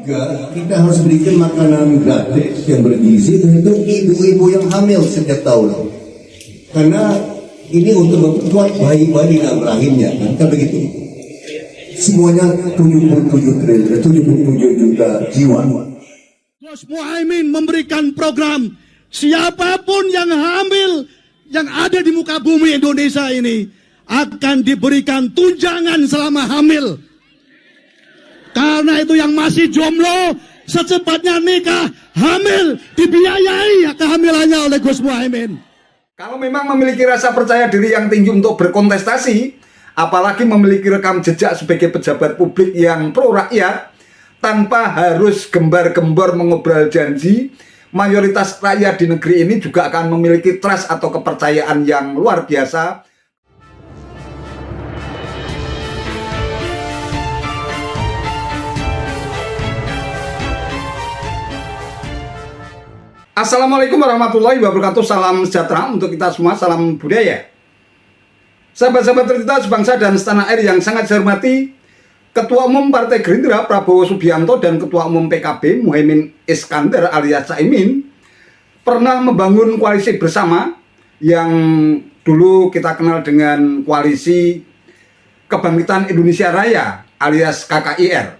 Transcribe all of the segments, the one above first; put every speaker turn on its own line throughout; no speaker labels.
juga kita harus berikan makanan gratis yang bergizi untuk ibu-ibu yang hamil setiap tahun. Karena ini untuk memperkuat bayi-bayi dalam rahimnya, kan begitu. Semuanya 77 juta jiwa.
Gus Muhaimin memberikan program siapapun yang hamil yang ada di muka bumi Indonesia ini akan diberikan tunjangan selama hamil. Karena itu yang masih jomblo secepatnya nikah, hamil, dibiayai kehamilannya oleh Gus Muhaimin.
Kalau memang memiliki rasa percaya diri yang tinggi untuk berkontestasi, apalagi memiliki rekam jejak sebagai pejabat publik yang pro rakyat, tanpa harus gembar-gembor mengobrol janji, mayoritas rakyat di negeri ini juga akan memiliki trust atau kepercayaan yang luar biasa. Assalamualaikum warahmatullahi wabarakatuh. Salam sejahtera untuk kita semua, salam budaya. Sahabat-sahabat tercinta sebangsa dan setanah air yang sangat saya hormati, Ketua Umum Partai Gerindra Prabowo Subianto dan Ketua Umum PKB Muhaimin Iskandar alias Caimin pernah membangun koalisi bersama yang dulu kita kenal dengan Koalisi Kebangkitan Indonesia Raya alias KKIR.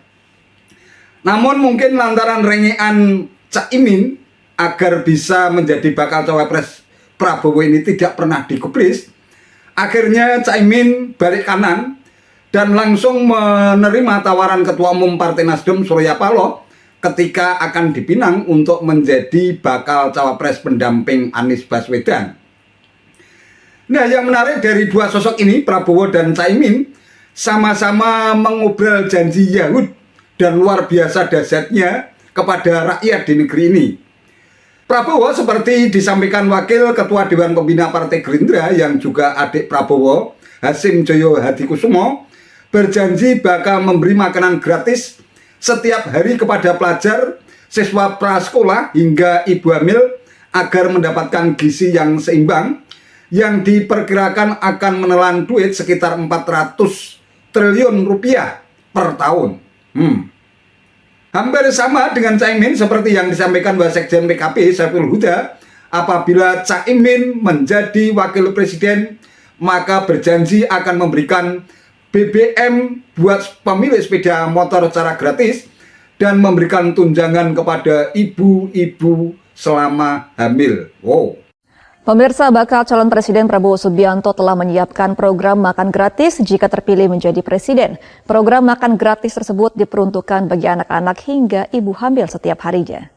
Namun mungkin lantaran rengean Caimin agar bisa menjadi bakal cawapres Prabowo ini tidak pernah digubris, akhirnya Caimin balik kanan dan langsung menerima tawaran Ketua Umum Partai Nasdem Surya Paloh ketika akan dipinang untuk menjadi bakal cawapres pendamping Anies Baswedan. Nah, yang menarik dari dua sosok ini, Prabowo dan Caimin, sama-sama mengobrol janji Yahud dan luar biasa dahsyatnya kepada rakyat di negeri ini. Prabowo seperti disampaikan Wakil Ketua Dewan Pembina Partai Gerindra yang juga adik Prabowo, Hasim Joyo Hadikusumo, berjanji bakal memberi makanan gratis setiap hari kepada pelajar, siswa prasekolah hingga ibu hamil agar mendapatkan gizi yang seimbang yang diperkirakan akan menelan duit sekitar 400 triliun rupiah per tahun. Hampir sama dengan Caimin seperti yang disampaikan Wasekjen PKB Saiful Huda, apabila Caimin menjadi wakil presiden maka berjanji akan memberikan BBM buat pemilik sepeda motor secara gratis dan memberikan tunjangan kepada ibu-ibu selama hamil. Wow.
Pemirsa, bakal calon Presiden Prabowo Subianto telah menyiapkan program makan gratis jika terpilih menjadi presiden. Program makan gratis tersebut diperuntukkan bagi anak-anak hingga ibu hamil setiap harinya.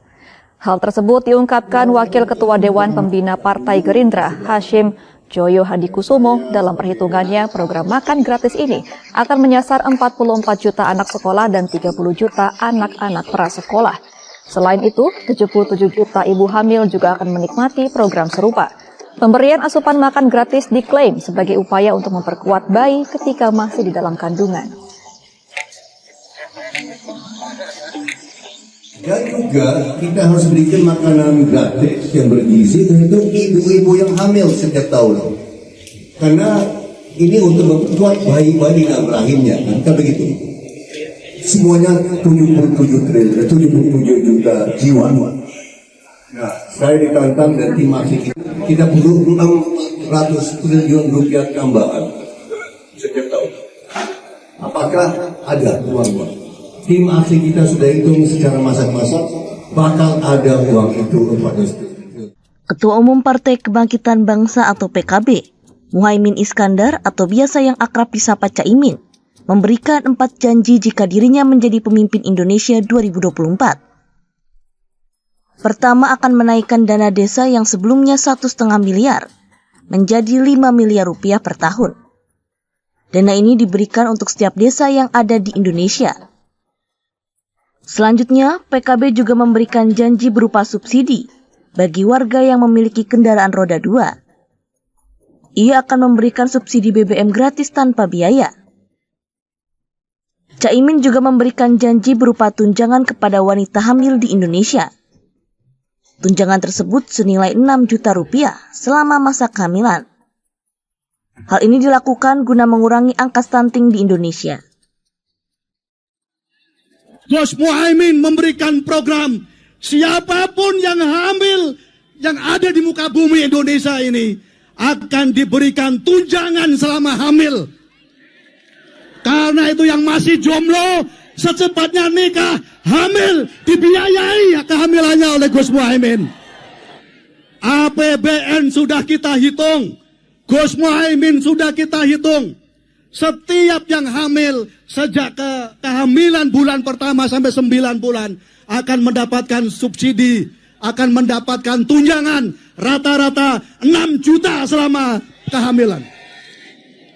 Hal tersebut diungkapkan Wakil Ketua Dewan Pembina Partai Gerindra, Hasim Joyo Hadikusumo, dalam perhitungannya program makan gratis ini akan menyasar 44 juta anak sekolah dan 30 juta anak-anak prasekolah. Selain itu, 77 juta ibu hamil juga akan menikmati program serupa. Pemberian asupan makan gratis diklaim sebagai upaya untuk memperkuat bayi ketika masih di dalam kandungan.
Dan juga kita harus berikan makanan gratis yang bergizi untuk ibu-ibu yang hamil setiap tahun. Karena ini untuk memperkuat bayi-bayi dalam rahimnya, kan begitu. Semuanya 77 juta jiwa. Nah, saya ditantang dan tim aksi kita perlu 600 triliun rupiah tambahan setiap tahun. Apakah ada uang? Tim aksi kita sudah hitung secara masak-masak, bakal ada uang itu 400 triliun.
Ketua Umum Partai Kebangkitan Bangsa atau PKB, Muhaimin Iskandar atau biasa yang akrab disapa Caimin, memberikan 4 janji jika dirinya menjadi pemimpin Indonesia 2024. Pertama, akan menaikkan dana desa yang sebelumnya 1,5 miliar menjadi 5 miliar rupiah per tahun. Dana ini diberikan untuk setiap desa yang ada di Indonesia. Selanjutnya, PKB juga memberikan janji berupa subsidi bagi warga yang memiliki kendaraan roda 2. Ia akan memberikan subsidi BBM gratis tanpa biaya. Caimin juga memberikan janji berupa tunjangan kepada wanita hamil di Indonesia. Tunjangan tersebut senilai 6 juta rupiah selama masa kehamilan. Hal ini dilakukan guna mengurangi angka stunting di Indonesia.
Gus Muhaimin memberikan program siapapun yang hamil yang ada di muka bumi Indonesia ini akan diberikan tunjangan selama hamil. Karena itu yang masih jomblo secepatnya nikah, hamil, dibiayai kehamilannya oleh Gus Muhaimin. APBN sudah kita hitung, Gus Muhaimin sudah kita hitung. Setiap yang hamil sejak kehamilan bulan pertama sampai 9 bulan akan mendapatkan subsidi, akan mendapatkan tunjangan rata-rata 6 juta selama kehamilan.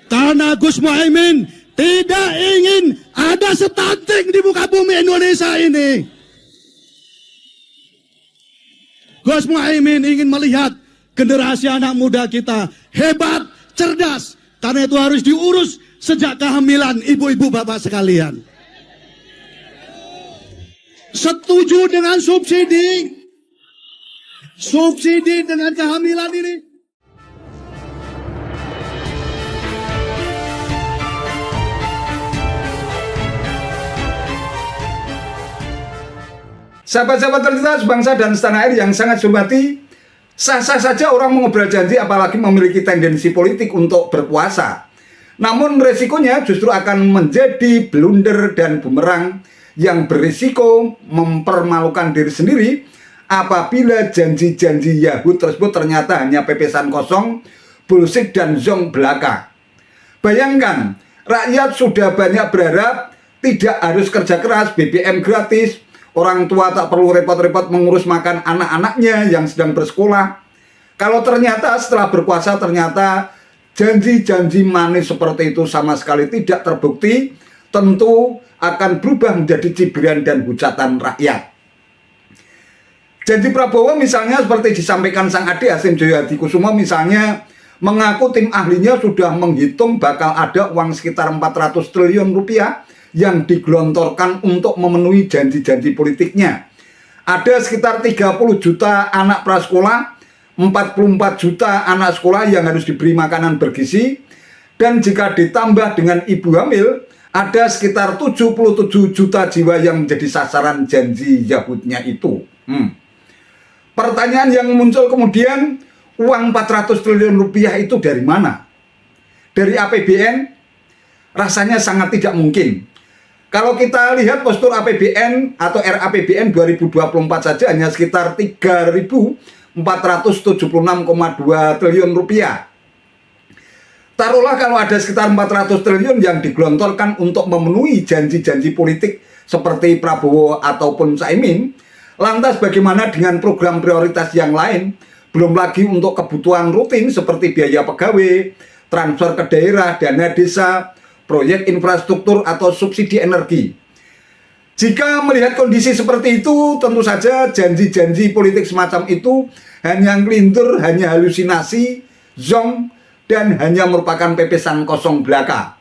Karena Gus Muhaimin tidak ingin ada stunting di muka bumi Indonesia ini. Gus Muhaimin ingin melihat generasi anak muda kita hebat, cerdas. Karena itu harus diurus sejak kehamilan ibu-ibu bapak sekalian. Setuju dengan subsidi? Subsidi dengan kehamilan ini?
Sahabat-sahabat tercinta sebangsa dan setanah air yang sangat saya hormati, sah-sah saja orang mengobrol janji apalagi memiliki tendensi politik untuk berpuasa. Namun resikonya justru akan menjadi blunder dan bumerang yang berisiko mempermalukan diri sendiri apabila janji-janji Yahud tersebut ternyata hanya pepesan kosong, bullshit dan zong belaka. Bayangkan, rakyat sudah banyak berharap tidak harus kerja keras, BBM gratis, orang tua tak perlu repot-repot mengurus makan anak-anaknya yang sedang bersekolah. Kalau ternyata setelah berpuasa ternyata janji-janji manis seperti itu sama sekali tidak terbukti, tentu akan berubah menjadi cibiran dan hujatan rakyat. Janji Prabowo misalnya seperti disampaikan sang adik Hasim Joyo Hadikusumo misalnya mengaku tim ahlinya sudah menghitung bakal ada uang sekitar 400 triliun rupiah yang digelontorkan untuk memenuhi janji-janji politiknya. Ada sekitar 30 juta anak prasekolah, 44 juta anak sekolah yang harus diberi makanan bergizi, dan jika ditambah dengan ibu hamil, ada sekitar 77 juta jiwa yang menjadi sasaran janji Yahudnya itu. Pertanyaan yang muncul kemudian, uang 400 triliun rupiah itu dari mana? Dari APBN? Rasanya sangat tidak mungkin. Kalau kita lihat postur APBN atau RAPBN 2024 saja hanya sekitar 3.476,2 triliun rupiah. Taruhlah kalau ada sekitar 400 triliun yang digelontorkan untuk memenuhi janji-janji politik seperti Prabowo ataupun Caimin, lantas bagaimana dengan program prioritas yang lain? Belum lagi untuk kebutuhan rutin seperti biaya pegawai, transfer ke daerah, dana desa, proyek infrastruktur atau subsidi energi. Jika melihat kondisi seperti itu, tentu saja janji-janji politik semacam itu hanya ngelindur, hanya halusinasi, zong, dan hanya merupakan pepesan kosong belaka.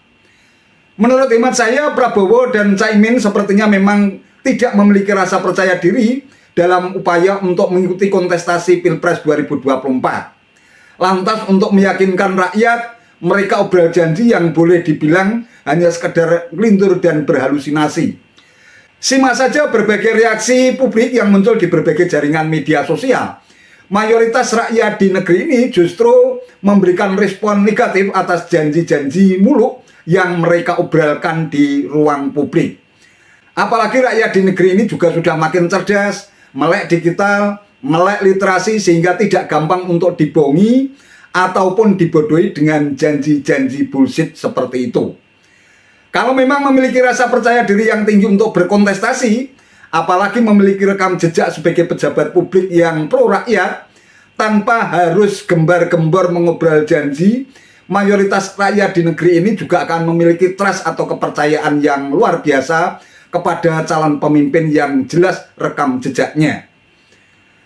Menurut hemat saya, Prabowo dan Caimin sepertinya memang tidak memiliki rasa percaya diri dalam upaya untuk mengikuti kontestasi Pilpres 2024. Lantas untuk meyakinkan rakyat, mereka obrol janji yang boleh dibilang hanya sekedar ngelindur dan berhalusinasi. Simak saja berbagai reaksi publik yang muncul di berbagai jaringan media sosial. Mayoritas rakyat di negeri ini justru memberikan respon negatif atas janji-janji muluk yang mereka obrolkan di ruang publik. Apalagi rakyat di negeri ini juga sudah makin cerdas, melek digital, melek literasi sehingga tidak gampang untuk dibohongi ataupun dibodohi dengan janji-janji bullshit seperti itu. Kalau memang memiliki rasa percaya diri yang tinggi untuk berkontestasi, apalagi memiliki rekam jejak sebagai pejabat publik yang pro rakyat, tanpa harus gembar-gembor mengobrol janji, mayoritas rakyat di negeri ini juga akan memiliki trust atau kepercayaan yang luar biasa kepada calon pemimpin yang jelas rekam jejaknya.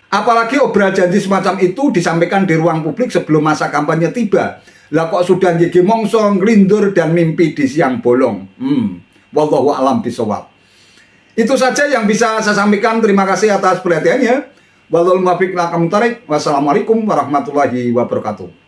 Apalagi obral janji semacam itu disampaikan di ruang publik sebelum masa kampanye tiba. Lah kok sudah gigi mongsong, ngelindur dan mimpi di siang bolong. Wallahu a'lam bishawab. Itu saja yang bisa saya sampaikan. Terima kasih atas perhatiannya. Wassalamualaikum warahmatullahi wabarakatuh.